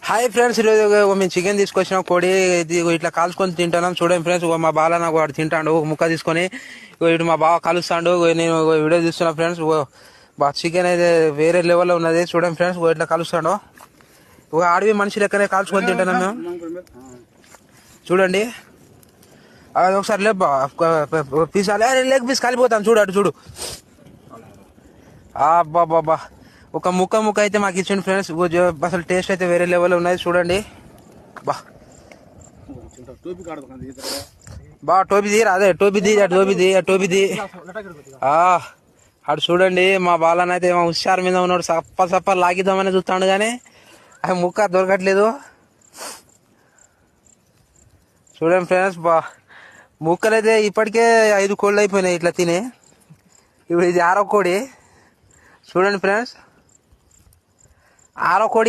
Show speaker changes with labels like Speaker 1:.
Speaker 1: Hi friends, ఈరోజు మేము chicken తీసుకొచ్చినాం. కోడి ఇది ఇట్లా కాల్చుకొని తింటున్నాం. చూడండి ఫ్రెండ్స్, మా బాల నాకు వాడు తింటాడు ముక్క తీసుకొని. ఇటు మా బావ కలుస్తాడు. నేను వీడియో చూస్తున్నా ఫ్రెండ్స్. చికెన్ అయితే వేరే లెవెల్లో ఉన్నది. చూడండి ఫ్రెండ్స్, ఇట్లా కలుస్తాడు. ఒక అడవి మనిషి లెక్కనే కాల్చుకొని తింటున్నాం మేము. చూడండి, అది ఒకసారి పీస్ లెగ్ పీస్ కాలిపోతాం. చూడు అటు చూడు. బాబా ఒక ముక్క అయితే మాకు ఇచ్చింది ఫ్రెండ్స్. అసలు టేస్ట్ అయితే వేరే లెవెల్లో ఉన్నది. చూడండి టోపీ తీరా, అదే టోపీ తీ అటు చూడండి. మా బాలనైతే మా హుషారు మీద ఉన్నాడు. సప్ప లాగిద్దామని చూస్తాడు కానీ అది ముక్క దొరకట్లేదు. చూడండి ఫ్రెండ్స్, ముక్కలైతే ఇప్పటికే 5 కోళ్ళు అయిపోయినాయి ఇట్లా తిని. ఇప్పుడు ఇది 6వ కోడి. చూడండి ఫ్రెండ్స్, 6వ కోడి